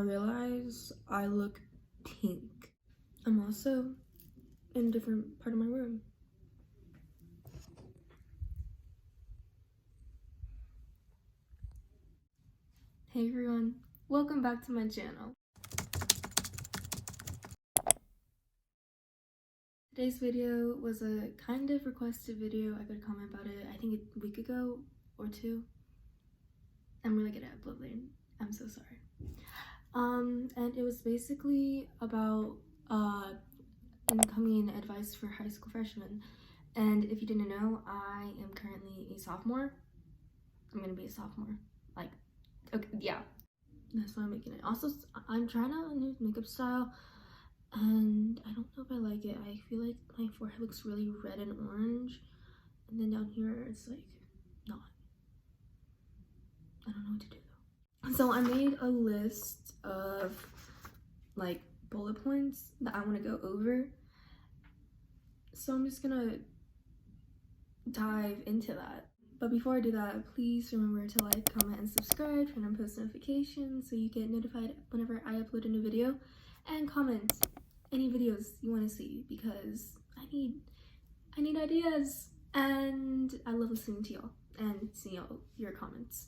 realize I look pink. I'm also in a different part of my room. Hey everyone, welcome back to my channel. Today's video was a kind of requested video. I got a comment about it, I think a week ago or two. I'm really good at uploading. I'm so sorry. And it was basically about incoming advice for high school freshmen. And if you didn't know, I am currently a sophomore. I'm gonna be a sophomore. Like, okay, yeah. That's why I'm making it. Also, I'm trying out a new makeup style, and I don't know if I like it. I feel like my forehead looks really red and orange, and then down here it's like not. I don't know what to do though. So I made a list of like bullet points that I want to go over. So I'm just gonna dive into that. But before I do that, please remember to like, comment, and subscribe, turn on post notifications so you get notified whenever I upload a new video, and comment any videos you want to see because I need ideas, and I love listening to y'all and seeing your comments.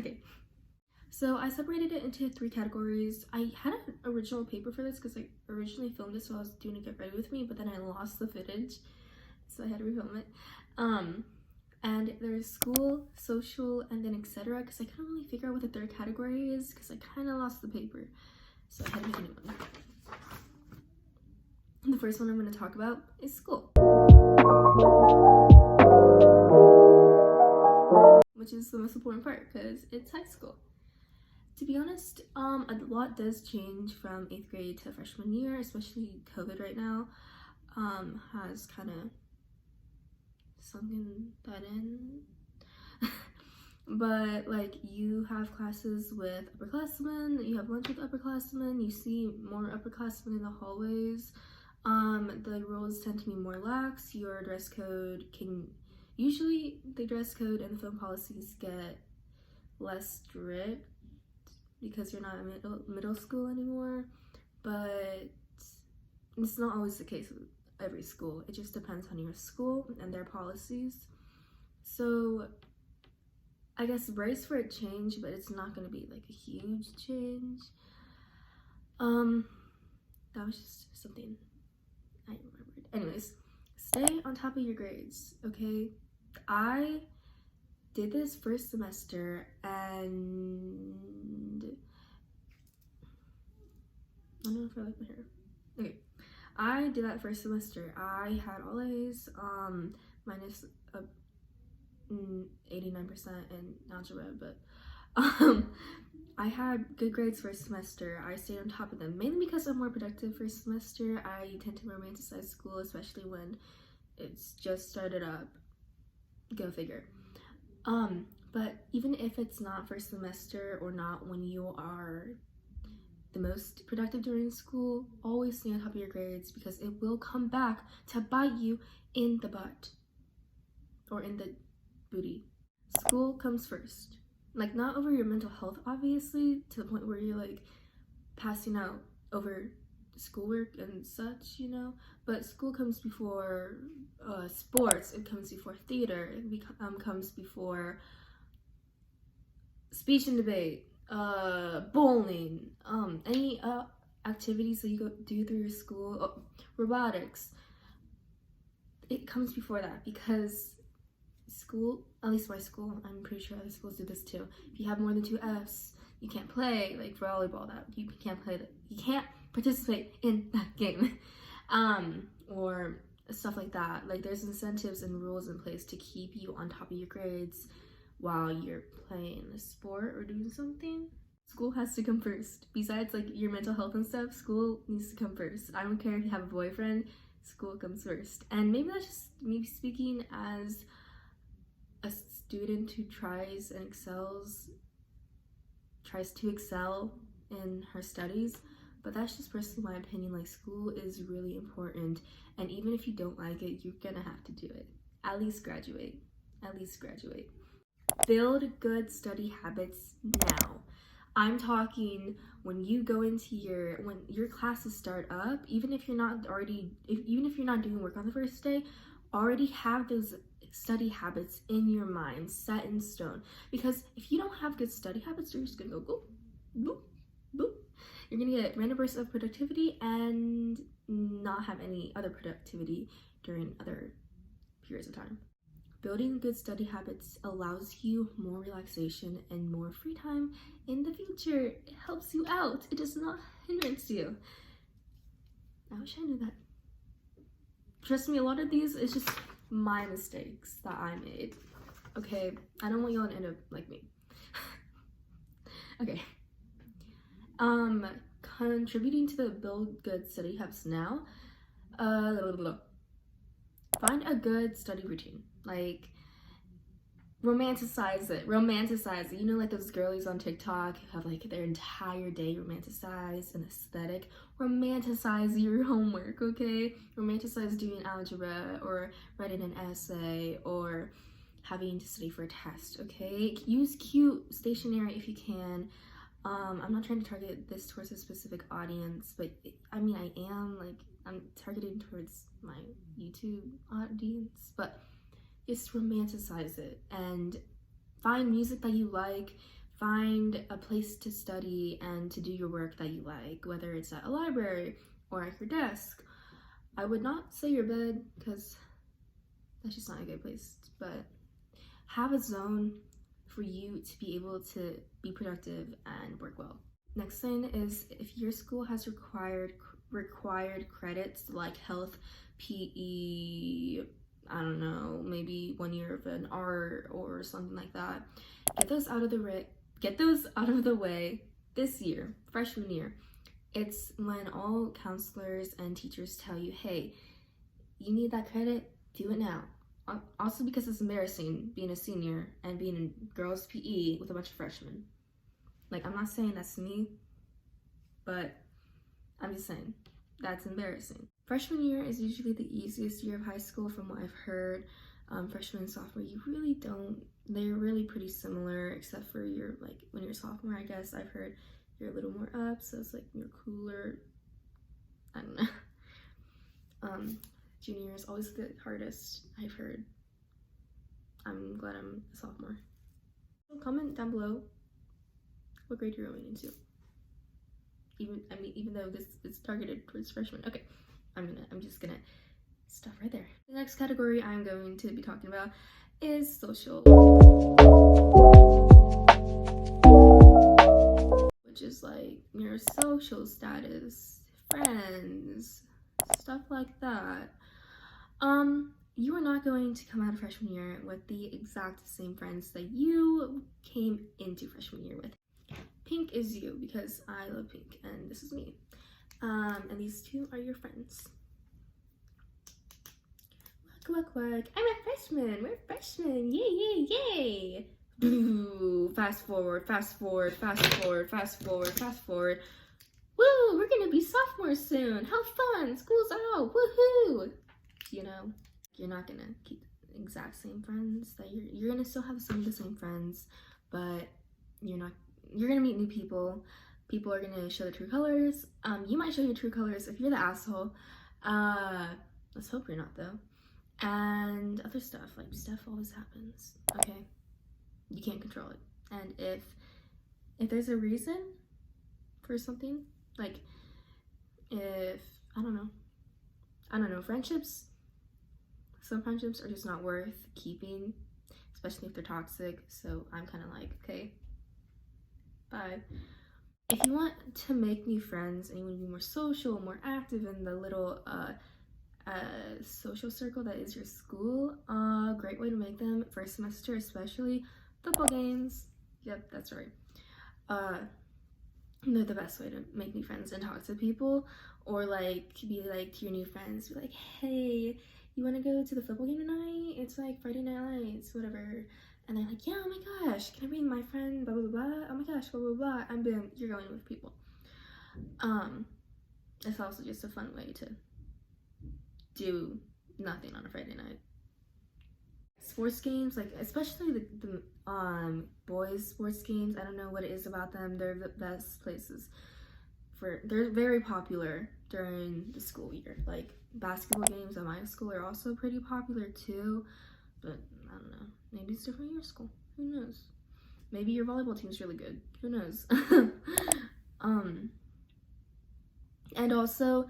Okay, so I separated it into 3 categories. I had an original paper for this because I originally filmed it so I was doing it Get Ready With Me, but then I lost the footage, so I had to refilm it. And there's school, social, and then etc. because I couldn't really figure out what the 3rd category is because I kind of lost the paper, so I had to make a new one. And the first one I'm going to talk about is school, which is the most important part because it's high school. To be honest, a lot does change from 8th grade to freshman year, especially COVID right now has kind of sunken that in. But like, you have classes with upperclassmen, you have lunch with upperclassmen, you see more upperclassmen in the hallways. The rules tend to be more lax. Your dress code can usually, the dress code and the film policies get less strict because you're not in middle school anymore, but it's not always the case with every school. It just depends on your school and their policies. So I guess brace for a change, but it's not going to be like a huge change. That was just something I remembered. Anyways, stay on top of your grades, okay? I did this first semester and I don't know if I like my hair. Okay, I did that first semester. I had all A's, minus 89% in algebra, but I had good grades first semester. I stayed on top of them, mainly because I'm more productive first semester. I tend to romanticize school, especially when it's just started up. Go figure. But even if it's not first semester or not when you are the most productive during school, always stay on top of your grades because it will come back to bite you in the butt or in the booty. School comes first. Like, not over your mental health, obviously, to the point where you're like passing out over schoolwork and such, you know, but school comes before sports, it comes before theater, it comes before speech and debate, bowling, any activities that you do through your school, robotics. It comes before that because school, at least my school, I'm pretty sure other schools do this too. If you have more than 2 Fs, you can't play, like volleyball, that you can't play that, you can't participate in that game, or stuff like that. Like, there's incentives and rules in place to keep you on top of your grades while you're playing a sport or doing something. School has to come first. Besides like your mental health and stuff, school needs to come first. I don't care if you have a boyfriend, school comes first. And maybe that's just me speaking as a student who tries to excel in her studies, but that's just personally my opinion. Like, school is really important, and even if you don't like it, you're gonna have to do it. At least graduate. Build good study habits now. I'm talking when you go into when your classes start up, even if you're not doing work on the first day, already have those study habits in your mind, set in stone. Because if you don't have good study habits, you're just gonna go boop, boop, boop. You're gonna get random bursts of productivity and not have any other productivity during other periods of time. Building good study habits allows you more relaxation and more free time in the future. It helps you out. It does not hindrance you. I wish I knew that. Trust me, a lot of these is just my mistakes that I made. Okay, I don't want y'all to end up like me. Okay. Contributing to the build good study habits now. Find a good study routine. Like, romanticize it. You know, like those girlies on TikTok who have like their entire day romanticized and aesthetic. Romanticize your homework, okay? Romanticize doing algebra or writing an essay or having to study for a test, okay? Use cute stationery if you can. I'm not trying to target this towards a specific audience, but I mean, I'm targeting towards my YouTube audience, but just romanticize it and find music that you like, find a place to study and to do your work that you like, whether it's at a library or at your desk. I would not say your bed because that's just not a good place, but have a zone for you to be able to be productive and work well. Next thing is, if your school has required credits like health, PE, I don't know, maybe 1 year of an art or something like that, get those out of the way this year, freshman year. It's when all counselors and teachers tell you, hey, you need that credit, do it now. Also because it's embarrassing being a senior and being in girls' PE with a bunch of freshmen. Like, I'm not saying that's me, but I'm just saying that's embarrassing. Freshman year is usually the easiest year of high school from what I've heard. Freshman and sophomore, they're really pretty similar, except for when you're sophomore, I guess I've heard you're a little more up, so it's like you're cooler. I don't know. Junior year is always the hardest, I've heard. I'm glad I'm a sophomore. So comment down below what grade you're going into. Even though this is targeted towards freshmen. Okay, I'm just gonna stop right there. The next category I'm going to be talking about is social, which is like your social status, friends, stuff like that. You are not going to come out of freshman year with the exact same friends that you came into freshman year with. Pink is you, because I love pink, and this is me. And these two are your friends. Look. I'm a freshman. We're freshmen. Yay. Boo. Fast forward. Woo, we're gonna be sophomores soon. How fun. School's out. Woohoo. You know, you're not gonna keep the exact same friends. You're gonna still have some of the same friends, but you're gonna meet new people. People are gonna show their true colors. You might show your true colors if you're the asshole. Let's hope you're not, though. And other stuff, like stuff always happens, okay? You can't control it. And if there's a reason for something, like if, I don't know, friendships, some friendships are just not worth keeping, especially if they're toxic. So I'm kind of like, okay, bye. If you want to make new friends and you want to be more social, more active in the little social circle that is your school, great way to make them first semester, especially football games. Yep, that's right. They're the best way to make new friends and talk to people, or like be like to your new friends, be like, hey, you want to go to the football game tonight? It's like Friday Night Lights, whatever. And they're like, yeah, oh my gosh, can I bring my friend, blah, blah, blah, oh my gosh, blah, blah, blah, and boom, you're going with people. It's also just a fun way to do nothing on a Friday night. Sports games, like especially the boys sports games, I don't know what it is about them. They're the best places they're very popular during the school year. Like basketball games at my school are also pretty popular too, but I don't know, maybe it's different in your school, who knows. Maybe your volleyball team's really good, who knows. And also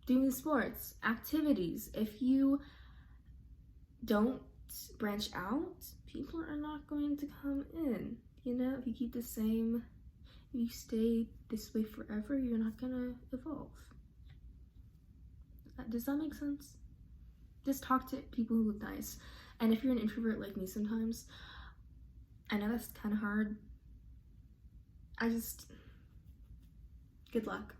doing sports activities. If you don't branch out, people are not going to come in. You know, if you keep the same, if you stay this way forever, you're not gonna evolve. Does that make sense? Just talk to people who look nice. And if you're an introvert like me sometimes, I know that's kind of hard. Good luck.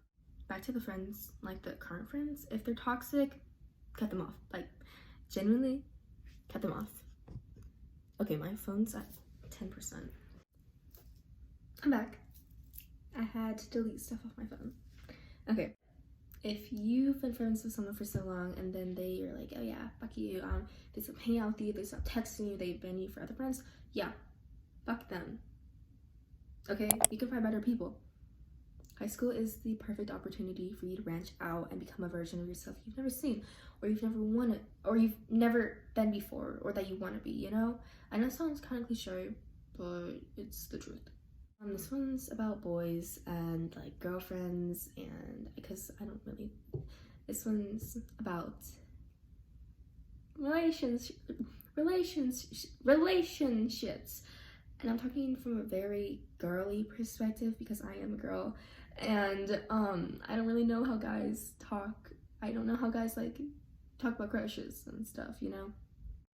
Back to the friends, like the current friends. If they're toxic, cut them off. Like, genuinely, cut them off. Okay, my phone's at 10%. I'm back. I had to delete stuff off my phone. Okay. If you've been friends with someone for so long and then they are like, oh yeah, fuck you, they stop hanging out with you, they stop texting you, they ban you for other friends, yeah, fuck them. Okay? You can find better people. High school is the perfect opportunity for you to branch out and become a version of yourself you've never seen, or you've never wanted, or you've never been before, or that you want to be, you know? I know it sounds kind of cliche, but it's the truth. This one's about boys and like girlfriends, and because I don't really, this one's about relationships, and I'm talking from a very girly perspective because I am a girl, and I don't really know how guys talk. I don't know how guys like talk about crushes and stuff, you know?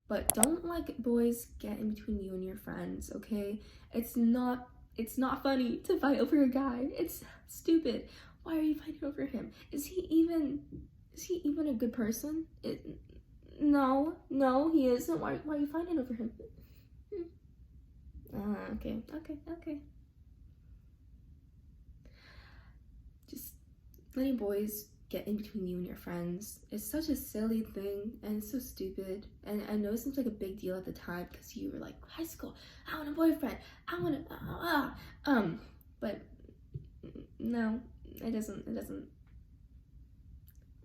But don't let boys get in between you and your friends, okay? It's not funny to fight over a guy. It's stupid. Why are you fighting over him? Is he even a good person? No, he isn't. Why are you fighting over him? Okay. Just letting boys get in between you and your friends is such a silly thing, and it's so stupid. And I know it seems like a big deal at the time because you were like, high school, I want a boyfriend, I want to but no, it doesn't.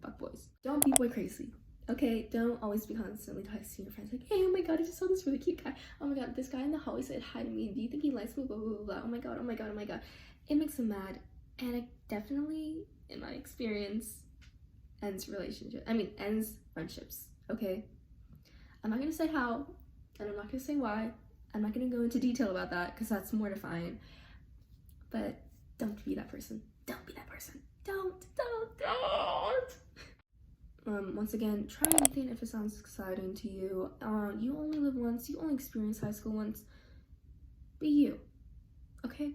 Fuck boys. Don't be boy crazy, okay? Don't always be constantly texting your friends like, hey, oh my god, I just saw this really cute guy, oh my god, this guy in the hallway said hi to me, do you think he likes me, blah blah blah, oh my god. It makes them mad, and it definitely, in my experience, ends friendships, okay? I'm not gonna say how, and I'm not gonna say why. I'm not gonna go into detail about that because that's mortifying. But don't be that person. Don't be that person. Don't. Once again, try anything if it sounds exciting to you. You only live once. You only experience high school once. Be you, okay?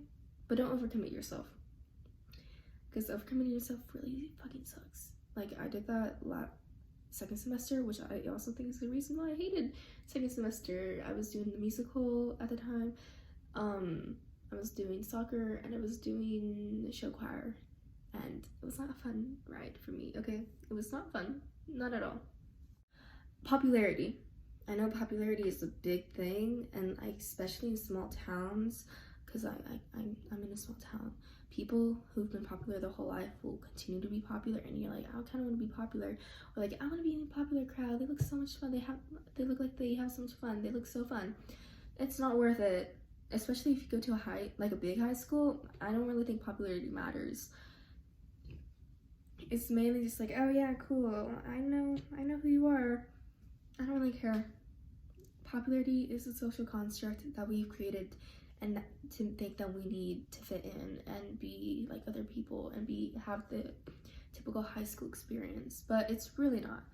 But don't overcommit yourself. Because overcommitting yourself really fucking sucks. Like, I did that second semester, which I also think is the reason why I hated second semester. I was doing the musical at the time. I was doing soccer, and I was doing the show choir. And it was not a fun ride for me, okay? It was not fun. Not at all. Popularity. I know popularity is a big thing, and especially in small towns, because I'm in a small town. People who've been popular their whole life will continue to be popular, and you're like, I kind of want to be popular, or like, I want to be in a popular crowd. They look so much fun. They look like they have so much fun. They look so fun. It's not worth it, especially if you go to a big high school. I don't really think popularity matters. It's mainly just like, oh yeah, cool. I know who you are. I don't really care. Popularity is a social construct that we've created, and to think that we need to fit in and be like other people and have the typical high school experience, but it's really not.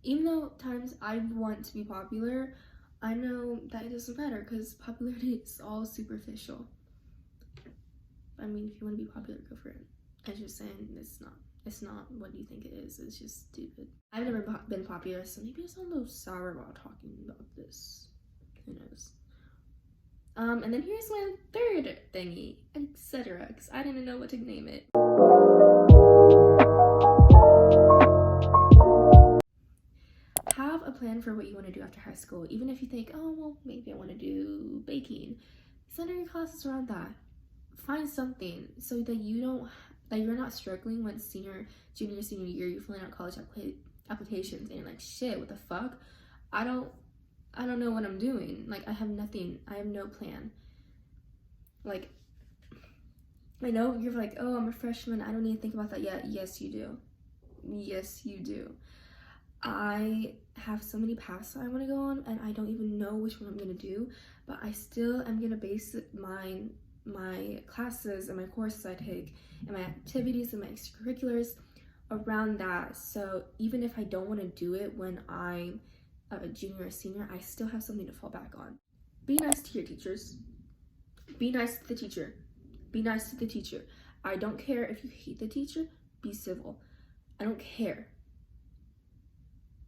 Even though times I want to be popular, I know that it doesn't matter because popularity is all superficial. I mean, if you want to be popular, go for it. I'm just saying, it's not what you think it is. It's just stupid. I've never been popular, so maybe I sound a little sour while talking about this. Who knows? And then here's my third thingy, etc., because I didn't know what to name it. Have a plan for what you want to do after high school. Even if you think, oh, well, maybe I want to do baking. Center your classes around that. Find something so that you're not struggling when junior, senior year, you're filling out college applications and you're like, shit, what the fuck? I don't know what I'm doing. Like, I have nothing. I have no plan. Like, I know you're like, oh, I'm a freshman, I don't need to think about that yet. Yes, you do. Yes, you do. I have so many paths I want to go on, and I don't even know which one I'm going to do, but I still am going to base my classes and my courses I take and my activities and my extracurriculars around that. So even if I don't want to do it when I'm a junior or senior, I still have something to fall back on. Be nice to your teachers. Be nice to the teacher. Be nice to the teacher. I don't care if you hate the teacher, be civil. I don't care.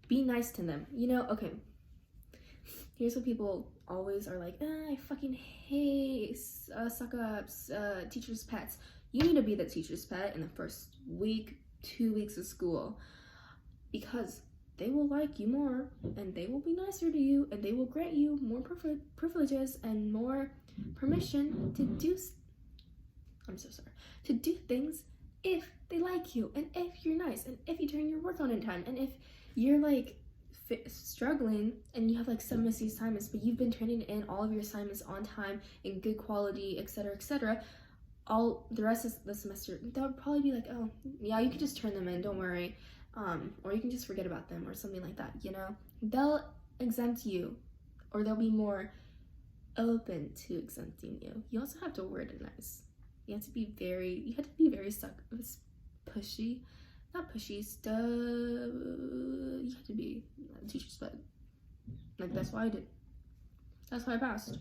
Be nice to them. You know, okay. Here's what people always are like, I fucking hate suck-ups, teachers' pets. You need to be the teacher's pet in the first week, 2 weeks of school, because they will like you more, and they will be nicer to you, and they will grant you more privileges and more permission to do things if they like you, and if you're nice, and if you turn your work on in time, and if you're like struggling and you have like some missing assignments, but you've been turning in all of your assignments on time in good quality, etc., all the rest of the semester, they'll probably be like, oh yeah, you can just turn them in, don't worry, or you can just forget about them or something like that. You know, they'll exempt you, or they'll be more open to exempting you. You also have to word it nice. You have to be very pushy. Not pushy, you have to be a teacher's pet. Like, that's why I did. That's why I passed.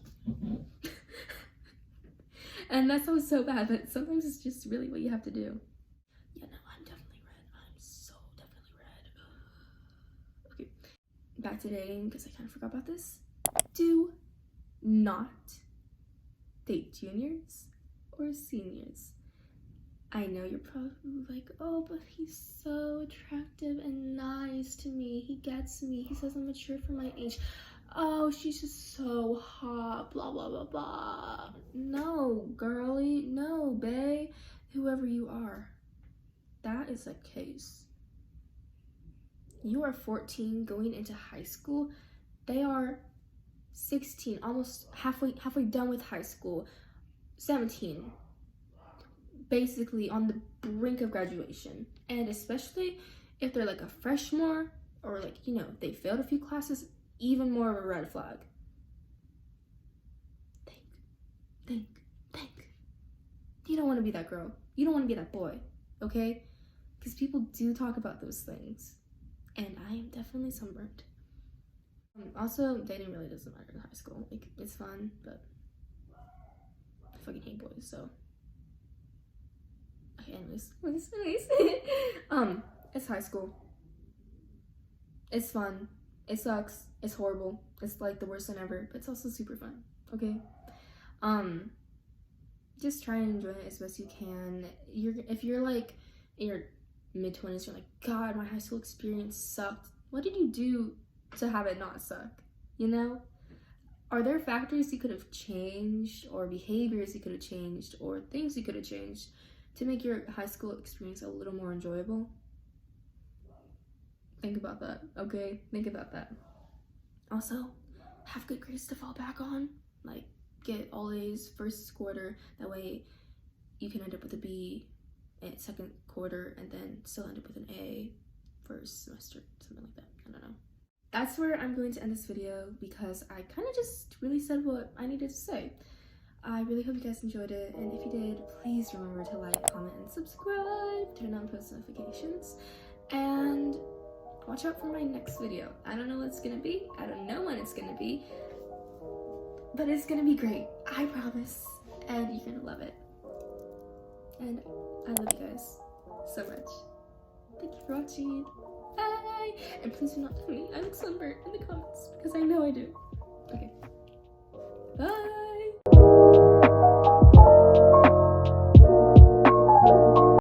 And that sounds so bad, but sometimes it's just really what you have to do. Yeah, no, I'm definitely red. I'm so definitely red. Okay, back to dating, because I kind of forgot about this. Do not date juniors or seniors. I know you're probably like, oh, but he's so attractive and nice to me. He gets me. He says I'm mature for my age. Oh, she's just so hot, blah, blah, blah, blah. No, girly. No, bae. Whoever you are. That is the case. You are 14 going into high school. They are 16, almost halfway done with high school. 17. Basically on the brink of graduation, and especially if they're like a freshman, or like, you know, they failed a few classes, even more of a red flag. Think. You don't want to be that girl. You don't want to be that boy, okay? Because people do talk about those things, and I am definitely sunburnt. Also, dating really doesn't matter in high school. Like, it's fun, but I fucking hate boys, so. Okay, anyways. It's high school. It's fun. It sucks. It's horrible. It's like the worst thing ever, but it's also super fun. Okay? Just try and enjoy it as best you can. If you're like in your mid-20s, you're like, God, my high school experience sucked. What did you do to have it not suck? You know? Are there factors you could have changed, or behaviors you could have changed, or things you could have changed to make your high school experience a little more enjoyable? Think about that, okay? Think about that. Also, have good grades to fall back on. Like, get all A's first quarter. That way, you can end up with a B at second quarter, and then still end up with an A first semester, something like that. I don't know. That's where I'm going to end this video, because I kind of just really said what I needed to say. I really hope you guys enjoyed it, and if you did, please remember to like, comment, and subscribe, turn on post notifications, and watch out for my next video. I don't know what it's gonna be, I don't know when it's gonna be, but it's gonna be great, I promise, and you're gonna love it. And I love you guys so much. Thank you for watching. Bye! And please do not tell me I look sunburnt in the comments, because I know I do. Okay. Bye!